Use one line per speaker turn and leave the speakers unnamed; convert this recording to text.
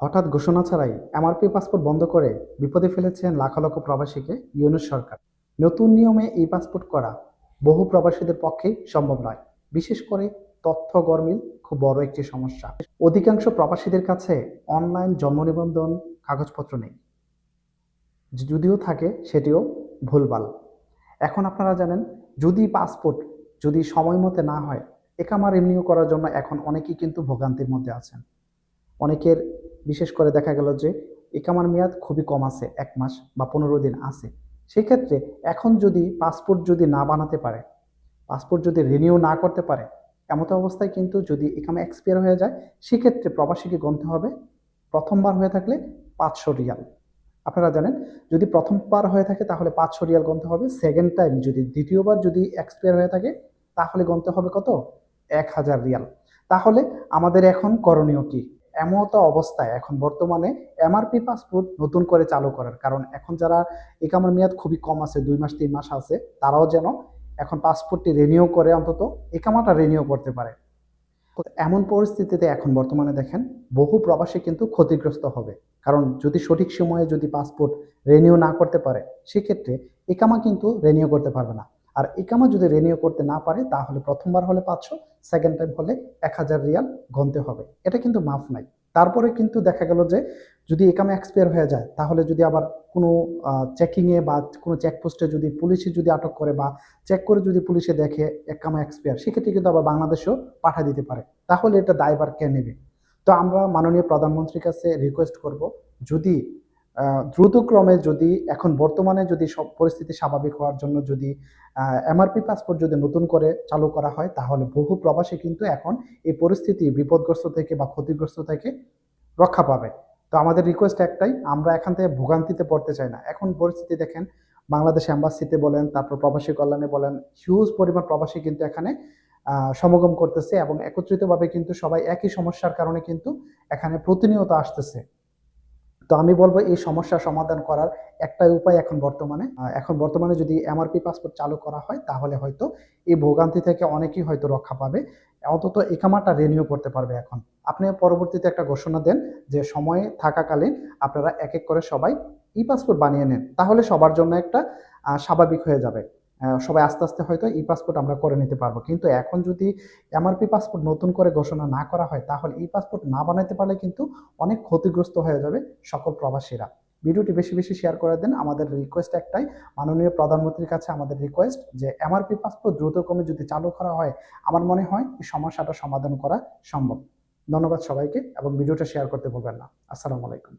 হঠাৎ ঘোষণা ছাড়াই এমআরপি পাসপোর্ট বন্ধ করে বিপদে ফেলেছেন লাখ লক্ষ প্রবাসীকে ইউনূস সরকার। নতুন নিয়মে এই পাসপোর্ট করা বহু প্রবাসীদের পক্ষেই সম্ভব নয়। বিশেষ করে তথ্য গরমিল খুব বড় একটি সমস্যা। অধিকাংশ প্রবাসীদের কাছে অনলাইন জন্ম নিবন্ধন কাগজপত্র নেই, যদিও থাকে সেটিও ভুলভাল। এখন আপনারা জানেন, যদি পাসপোর্ট যদি সময় মতে না হয়, একামা রিনিউ করার জন্য এখন অনেকেই কিন্তু ভোগান্তির মধ্যে আছেন। অনেকের বিশেষ করে দেখা গেল যে একামার মেয়াদ খুবই কম আছে, 1 মাস বা 15 দিন আছে। সেক্ষেত্রে এখন যদি পাসপোর্ট যদি না বানাতে পারে, পাসপোর্ট যদি রিনিউ না করতে পারে, এমতো অবস্থায় কিন্তু যদি একামা এক্সপায়ার হয়ে যায়, সেক্ষেত্রে প্রবাসীকে গুনতে হবে প্রথমবার হয়ে থাকলে 500 রিয়াল। আপনারা জানেন, যদি প্রথমবার হয়ে থাকে তাহলে 500 রিয়াল গুনতে হবে। সেকেন্ড টাইম যদি দ্বিতীয়বার যদি এক্সপায়ার হয়ে থাকে তাহলে গুনতে হবে কত? 1000 রিয়াল। তাহলে আমাদের এখন করণীয় কি? এমতো অবস্থায় এখন বর্তমানে এমআরপি পাসপোর্ট নতুন করে চালু করার কারণ, এখন যারা একামার মেয়াদ খুবই কম আছে, 2 মাস 3 মাস আছে, তারাও যেন এখন পাসপোর্টটি রিনিউ করে অন্তত একামাটা রিনিউ করতে পারে। তো এমন পরিস্থিতিতে এখন বর্তমানে দেখেন বহু প্রবাসী কিন্তু ক্ষতিগ্রস্ত হবে। কারণ যদি সঠিক সময়ে যদি পাসপোর্ট রিনিউ না করতে পারে, সেক্ষেত্রে একামা কিন্তু রিনিউ করতে পারবে না। আর একামা যদি রিনিউ করতে না পারে তাহলে প্রথমবার হলে 500, সেকেন্ড টাইম হলে 1000 রিয়াল গুনতে হবে। এটা কিন্তু মাফ নাই। তারপরে কিন্তু দেখা গেল যে যদি একামা এক্সপায়ার হয়ে যায়, তাহলে যদি আবার কোনো চেকিংয়ে বা কোনো চেকপোস্টে যদি পুলিশে যদি আটক করে বা চেক করে যদি পুলিশে দেখে একামা এক্সপায়ার, সেক্ষেত্রে কিন্তু আবার বাংলাদেশেও পাঠা দিতে পারে। তাহলে এটা দায়ভার কে নেবে? তো আমরা মাননীয় প্রধানমন্ত্রীর কাছে রিকোয়েস্ট করব, যদি দ্রুতক্রমে যদি এখন বর্তমানে যদি সব পরিস্থিতি স্বাভাবিক হওয়ার জন্য যদি এমআরপি পাসপোর্ট যদি নতুন করে চালু করা হয়, তাহলে বহু প্রবাসী কিন্তু এখন এই পরিস্থিতি বিপদগ্রস্ত থেকে বা ক্ষতিগ্রস্ত থেকে রক্ষা পাবে। তো আমাদের রিকোয়েস্ট একটাই, আমরা এখান থেকে ভোগান্তিতে পড়তে চাই না। এখন পরিস্থিতি দেখেন, বাংলাদেশ এম্বাসিতে বলেন, তারপর প্রবাসী কল্যাণে বলেন, হিউজ পরিমাণ প্রবাসী কিন্তু এখানে সমাগম করতেছে এবং একত্রিতভাবে কিন্তু সবাই একই সমস্যার কারণে কিন্তু এখানে প্রতিনিয়ত আসতেছে। তো আমি বলবো এই সমস্যার সমাধান করার একটাই উপায় এখন বর্তমানে যদি এমআরপি পাসপোর্ট চালু করা হয়, তাহলে হয়তো এই ভোগান্তি থেকে অনেকেই হয়তো রক্ষা পাবে। অন্তত একামাটা রিনিউ করতে পারবে। এখন আপনি পরবর্তীতে একটা ঘোষণা দেন যে সময়ে থাকাকালীন আপনারা এক এক করে সবাই ই পাসপোর্ট বানিয়ে নেন, তাহলে সবার জন্য একটা স্বাভাবিক হয়ে যাবে। সবাই আস্তে আস্তে হয়তো ই পাসপোর্ট আমরা করে নিতে পারবো। কিন্তু এখন যদি এমআরপি পাসপোর্ট নতুন করে ঘোষণা না করা হয়, তাহলে ই পাসপোর্ট না বানাতে পারলে কিন্তু অনেক ক্ষতিগ্রস্ত হয়ে যাবে সকল প্রবাসীরা। ভিডিওটি বেশি বেশি শেয়ার করে দেন। আমাদের রিকোয়েস্ট একটাই, মাননীয় প্রধানমন্ত্রীর কাছে আমাদের রিকোয়েস্ট যে এমআরপি পাসপোর্ট দ্রুতক্রমে যদি চালু করা হয়, আমার মনে হয় এই সমস্যাটা সমাধান করা সম্ভব। ধন্যবাদ সবাইকে এবং ভিডিওটা শেয়ার করতে ভুলবেন না। আসসালামু আলাইকুম।